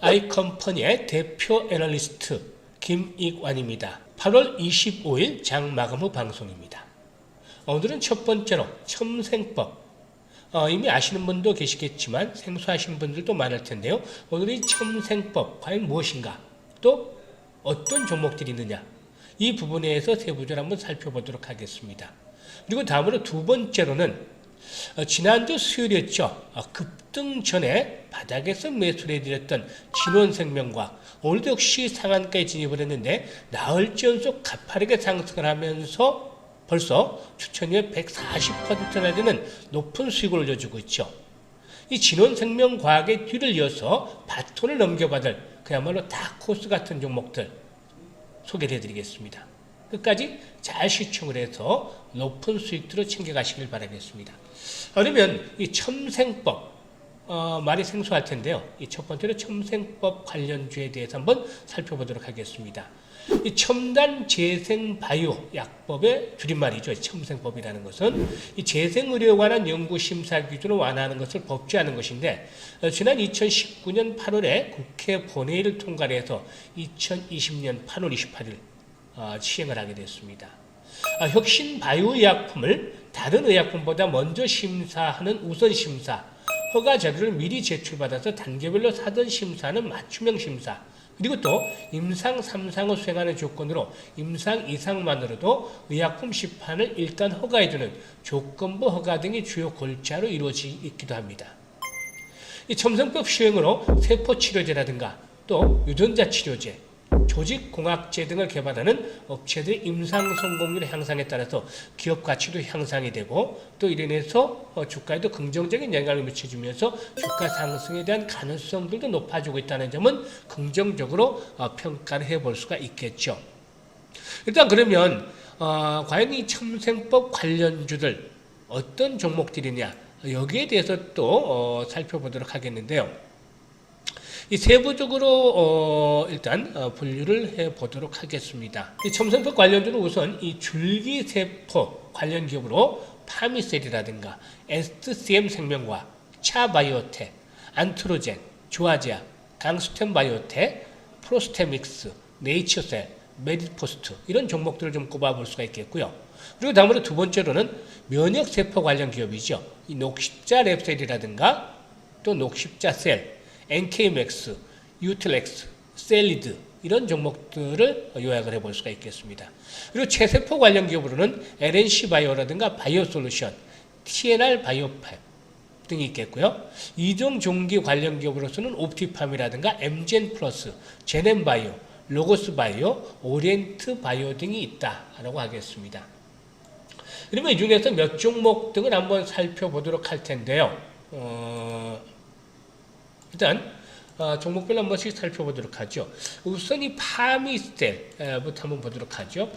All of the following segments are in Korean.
아이컴퍼니의 대표 애널리스트 김익완입니다. 8월 25일 장 마감 후 방송입니다. 오늘은 첫 번째로 첨생법, 이미 아시는 분도 계시겠지만 생소하신 분들도 많을 텐데요. 오늘 이 첨생법 과연 무엇인가, 또 어떤 종목들이 있느냐, 이 부분에 대해서 세부적으로 한번 살펴보도록 하겠습니다. 그리고 다음으로 두 번째로는 지난주 수요일이었죠. 급등 전에 바닥에서 매수를 해드렸던 진원생명과 오늘도 역시 상한가에 진입을 했는데 나흘째 연속 가파르게 상승을 하면서 벌써 추천율 140%나 되는 높은 수익을 올려주고 있죠. 이 진원생명과학의 뒤를 이어서 바톤을 넘겨받을 그야말로 다크호스 같은 종목들 소개를 해드리겠습니다. 끝까지 잘 시청을 해서 높은 수익들을 챙겨가시길 바라겠습니다. 그러면 이 첨생법, 말이 생소할 텐데요. 이 첫 번째로 첨생법 관련주에 대해서 한번 살펴보도록 하겠습니다. 이 첨단 재생 바이오 약법의 줄임말이죠. 첨생법이라는 것은 이 재생의료에 관한 연구 심사 기준을 완화하는 것을 법제하는 것인데, 지난 2019년 8월에 국회 본회의를 통과를 해서 2020년 8월 28일 시행을 하게 됐습니다. 혁신 바이오 의약품을 다른 의약품보다 먼저 심사하는 우선 심사, 허가 자료를 미리 제출받아서 단계별로 사전 심사하는 맞춤형 심사, 그리고 또 임상 3상을 수행하는 조건으로 임상 2상만으로도 의약품 시판을 일단 허가해주는 조건부 허가 등이 주요 골자로 이루어지기도 합니다. 이 첨생법 시행으로 세포치료제라든가 또 유전자 치료제, 조직공학제 등을 개발하는 업체들의 임상 성공률 향상에 따라서 기업 가치도 향상이 되고, 또 이로 인해서 주가에도 긍정적인 영향을 미쳐주면서 주가 상승에 대한 가능성들도 높아지고 있다는 점은 긍정적으로 평가를 해볼 수가 있겠죠. 일단 그러면 과연 이 첨생법 관련주들 어떤 종목들이냐, 여기에 대해서 또 살펴보도록 하겠는데요. 이 세부적으로 일단 분류를 해보도록 하겠습니다. 이 첨생법 관련주는 우선 이 줄기세포 관련 기업으로 파미셀이라든가 SCM 생명과학, 차바이오텍, 안트로젠, 조아제약, 강스템 바이오텍, 프로스테믹스, 네이처셀, 메디포스트, 이런 종목들을 좀 꼽아볼 수가 있겠고요. 그리고 다음으로 두 번째로는 면역세포 관련 기업이죠. 이 녹십자 랩셀이라든가 또 녹십자 셀, NK맥스, 유틸렉스, 셀리드, 이런 종목들을 요약을 해볼 수가 있겠습니다. 그리고 체세포 관련 기업으로는 LNC 바이오라든가 바이오솔루션, TNR 바이오팜 등이 있겠고요. 이종종기 관련 기업으로서는 옵티팜이라든가 엠젠 플러스, 제넨 바이오, 로고스 바이오, 오리엔트 바이오 등이 있다라고 하겠습니다. 그러면 이 중에서 몇 종목 등을 한번 살펴보도록 할 텐데요. 일단 종목별로 한 번씩 살펴보도록 하죠. 우선 이 파미셀부터 한번 보도록 하죠.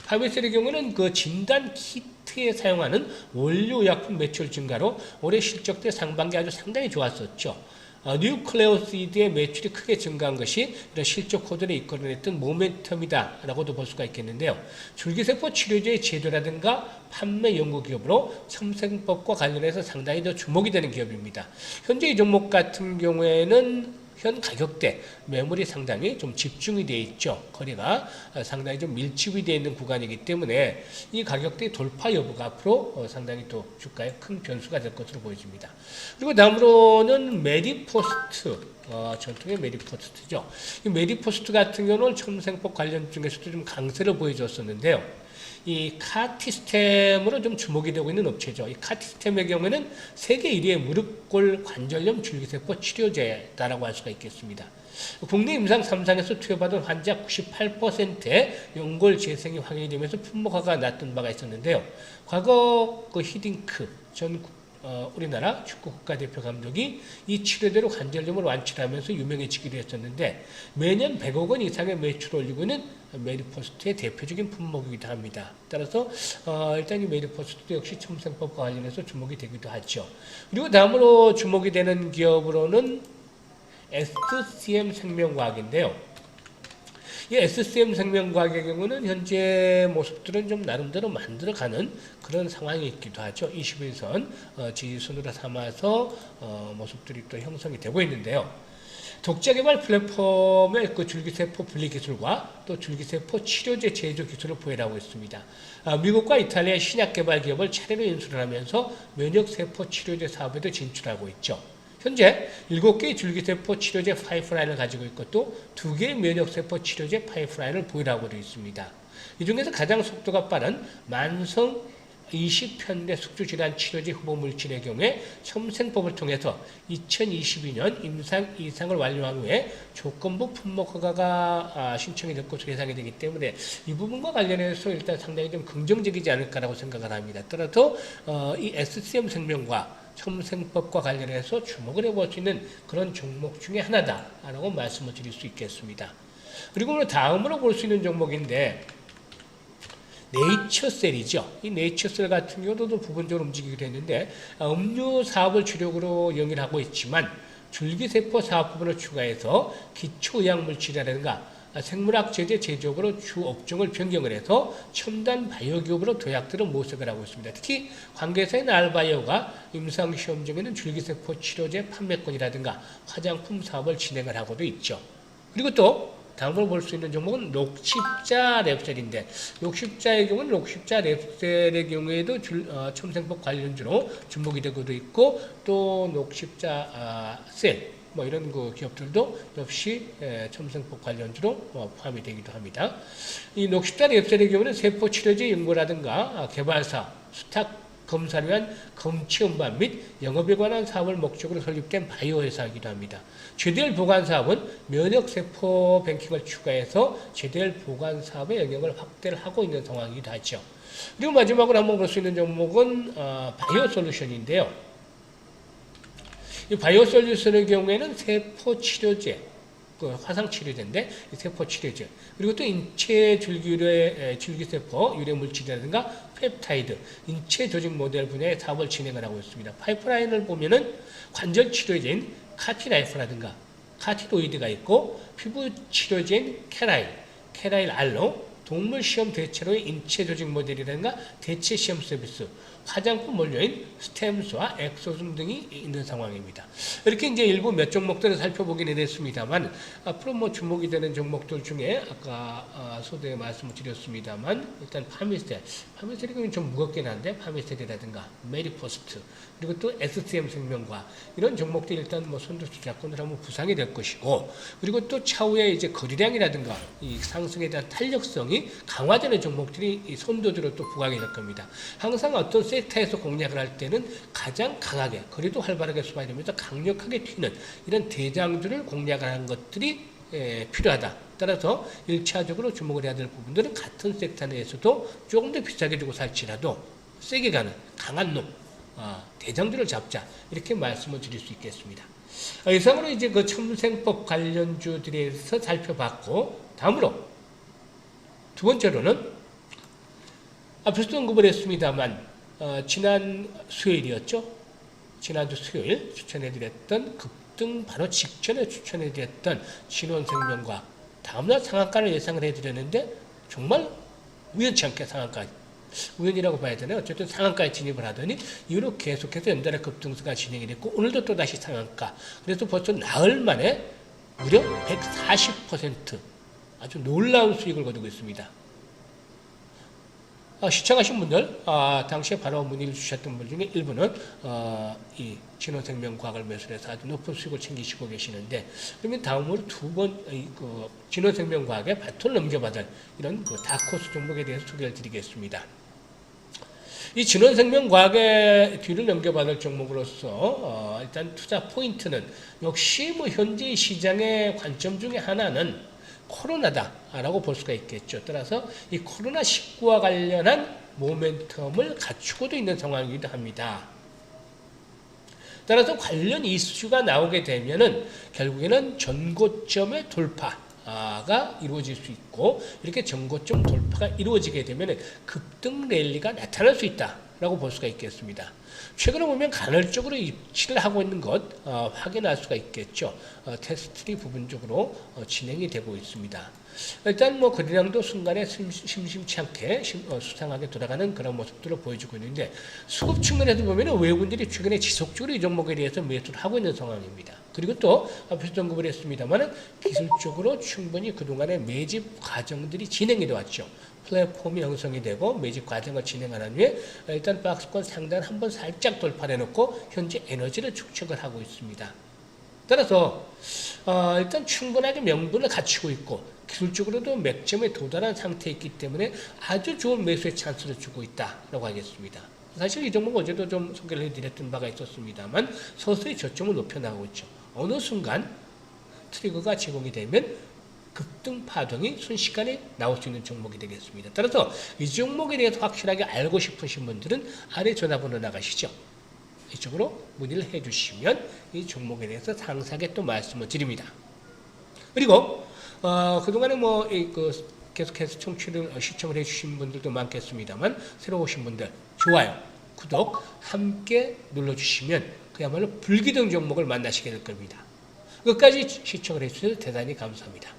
파미셀의 경우는 그 진단 키트에 사용하는 원료의약품 매출 증가로 올해 실적 때 상반기 아주 상당히 좋았었죠. 뉴클레오시드의 매출이 크게 증가한 것이 이런 실적 호전에 이끌어냈던 모멘텀이다 라고도 볼 수가 있겠는데요. 줄기세포 치료제의 제조라든가 판매 연구 기업으로 첨생법과 관련해서 상당히 더 주목이 되는 기업입니다. 현재 이 종목 같은 경우에는 현 가격대 매물이 상당히 좀 집중이 되어 있죠. 거래가 상당히 좀 밀집이 되어 있는 구간이기 때문에 이 가격대 돌파 여부가 앞으로 상당히 또 주가에 큰 변수가 될 것으로 보여집니다. 그리고 다음으로는 메디포스트, 전통의 메디포스트죠. 이 메디포스트 같은 경우는 첨생법 관련 중에서도 좀 강세를 보여줬었는데요. 이 카티스템으로 좀 주목이 되고 있는 업체죠. 이 카티스템의 경우에는 세계 1위의 무릎골 관절염 줄기세포 치료제다라고 할 수가 있겠습니다. 국내 임상 3상에서 투여받은 환자 98%의 연골 재생이 확인이 되면서 품목화가 났던 바가 있었는데요. 과거 그 히딩크 전 우리나라 축구 국가대표 감독이 이 치료대로 관절염을 완치하면서 유명해지기도 했었는데, 매년 100억 원 이상의 매출을 올리고 있는 메디포스트의 대표적인 품목이기도 합니다. 따라서 일단 이 메디포스트도 역시 첨생법과 관련해서 주목이 되기도 하죠. 그리고 다음으로 주목이 되는 기업으로는 SCM 생명과학인데요. 이 SCM 생명과학의 경우는 현재 모습들은 좀 나름대로 만들어가는 그런 상황이 있기도 하죠. 21선 지지선으로 삼아서 모습들이 또 형성이 되고 있는데요. 독자 개발 플랫폼의 그 줄기세포 분리 기술과 또 줄기세포 치료제 제조 기술을 보유하고 있습니다. 미국과 이탈리아의 신약 개발 기업을 차례로 인수를 하면서 면역세포 치료제 사업에도 진출하고 있죠. 현재 7개의 줄기세포 치료제 파이프라인을 가지고 있고 또 2개의 면역세포 치료제 파이프라인을 보유하고 있습니다. 이 중에서 가장 속도가 빠른 만성 20편대 숙주질환 치료제 후보 물질의 경우에 첨생법을 통해서 2022년 임상 이상을 완료한 후에 조건부 품목 허가가 신청이 될 것으로 예상이 되기 때문에 이 부분과 관련해서 일단 상당히 좀 긍정적이지 않을까라고 생각을 합니다. 따라서 이 SCM 생명과 첨생법과 관련해서 주목을 해볼 수 있는 그런 종목 중에 하나다라고 말씀을 드릴 수 있겠습니다. 그리고 다음으로 볼 수 있는 종목인데 네이처셀이죠. 이 네이처셀 같은 경우도 부분적으로 움직이기도 했는데 음료 사업을 주력으로 영위하고 있지만 줄기세포 사업 부분을 추가해서 기초의약물질이라든가 생물학 제재 제조업으로 주 업종을 변경을 해서 첨단 바이오 기업으로 도약들을 모색을 하고 있습니다. 특히 관계사인 알바이오가 임상시험 중에는 줄기세포 치료제 판매권이라든가 화장품 사업을 진행을 하고도 있죠. 그리고 또 다음으로 볼 수 있는 종목은 녹십자 랩셀인데 녹십자의 경우는 녹십자 랩셀의 경우에도 첨생법 관련주로 주목이 되고도 있고 또 녹십자 셀 뭐 이런 그 기업들도 역시 첨생법 관련주로 포함이 되기도 합니다. 이 녹십자 랩셀의 경우는 세포 치료제 연구라든가 개발사, 수탁 검사를 위한 검치음반 및 영업에 관한 사업을 목적으로 설립된 바이오 회사이기도 합니다. 제대열 보관 사업은 면역세포 뱅킹을 추가해서 제대열 보관 사업의 영역을 확대를 하고 있는 상황이기도 하죠. 그리고 마지막으로 한번 볼 수 있는 종목은 바이오 솔루션인데요. 이 바이오 솔루션의 경우에는 세포 치료제, 그 화상 치료제인데 세포 치료제 그리고 또 인체 줄기세포 유래 물질이라든가 펩타이드, 인체 조직 모델 분야의 사업을 진행을 하고 있습니다. 파이프라인을 보면은 관절 치료제인 카티라이프라든가 카티로이드가 있고 피부 치료제인 케라일 알로, 동물 시험 대체로의 인체 조직 모델이라든가 대체 시험 서비스, 화장품 원료인 스템스와 엑소즘 등이 있는 상황입니다. 이렇게 이제 일부 몇 종목들을 살펴보기는 했습니다만 앞으로 뭐 주목이 되는 종목들 중에 아까 소대에 말씀을 드렸습니다만 일단 파미셀이 좀 무겁긴 한데 파미셀이라든가 메리포스트 그리고 또 SCM 생명과 이런 종목들이 일단 뭐 선두주 자권을 하면 부상이 될 것이고 그리고 또 차후에 이제 거래량이라든가 이 상승에 대한 탄력성이 강화되는 종목들이 이 선두주로 또 부각이 될 겁니다. 항상 어떤 섹터에서 공략을 할 때는 가장 강하게 그래도 활발하게 수반되면서 강력하게 튀는 이런 대장주를 공략을 하는 것들이 필요하다. 따라서 1차적으로 주목을 해야 될 부분들은 같은 섹터 내에서도 조금 더 비싸게 주고 살지라도 세게 가는 강한 놈 대장주를 잡자 이렇게 말씀을 드릴 수 있겠습니다. 이상으로 이제 그 첨생법 관련주들에서 살펴봤고 다음으로 두 번째로는 앞에서도 언급을 했습니다만 지난 수요일이었죠. 지난주 수요일 추천해드렸던 급등 바로 직전에 추천해드렸던 진원생명과 다음날 상한가를 예상을 해드렸는데 정말 우연치 않게 상한가 우연이라고 봐야 되나요? 어쨌든 상한가에 진입을 하더니 이후로 계속해서 연달아 급등수가 진행이 됐고 오늘도 또다시 상한가 그래서 벌써 나흘 만에 무려 140% 아주 놀라운 수익을 거두고 있습니다. 시청하신 분들, 당시에 바로 문의를 주셨던 분 중에 일부는 이 진원생명과학을 매수를 해서 아주 높은 수익을 챙기시고 계시는데 그러면 다음으로 그 진원생명과학의 바톤을 넘겨받을 이런 그 다코스 종목에 대해서 소개를 드리겠습니다. 이 진원생명과학의 뒤를 넘겨받을 종목으로서 일단 투자 포인트는 역시 뭐 현재 시장의 관점 중에 하나는 코로나다라고 볼 수가 있겠죠. 따라서 이 코로나19와 관련한 모멘텀을 갖추고도 있는 상황이기도 합니다. 따라서 관련 이슈가 나오게 되면은 결국에는 전고점의 돌파가 이루어질 수 있고 이렇게 전고점 돌파가 이루어지게 되면 급등 랠리가 나타날 수 있다. 라고 볼 수가 있겠습니다. 최근에 보면 간헐적으로 입치를 하고 있는 것 확인할 수가 있겠죠. 테스트들이 부분적으로 진행이 되고 있습니다. 일단 뭐 거래량도 순간에 심심치 않게 수상하게 돌아가는 그런 모습들을 보여주고 있는데 수급 측면에서 보면 외국인들이 최근에 지속적으로 이 종목에 대해서 매수를 하고 있는 상황입니다. 그리고 또 앞에서 언급을 했습니다만 기술적으로 충분히 그동안의 매집 과정들이 진행이 되었죠. 플랫폼이 형성이 되고 매집 과정을 진행하는 후에 일단 박스권 상단 한번 살짝 돌파해 놓고 현재 에너지를 축적을 하고 있습니다. 따라서 일단 충분하게 명분을 갖추고 있고 기술적으로도 맥점에 도달한 상태에 있기 때문에 아주 좋은 매수의 찬스를 주고 있다라고 하겠습니다. 사실 이 종목 어제도 좀 소개를 해드렸던 바가 있었습니다만 서서히 저점을 높여나가고 있죠. 어느 순간 트리거가 제공이 되면 급등 파동이 순식간에 나올 수 있는 종목이 되겠습니다. 따라서 이 종목에 대해서 확실하게 알고 싶으신 분들은 아래 전화번호 나가시죠. 이쪽으로 문의를 해주시면 이 종목에 대해서 상세하게 또 말씀을 드립니다. 그리고 그동안에 계속해서 시청을 해주신 분들도 많겠습니다만 새로 오신 분들 좋아요, 구독 함께 눌러주시면 그야말로 불기둥 종목을 만나시게 될 겁니다. 끝까지 시청을 해주셔서 대단히 감사합니다.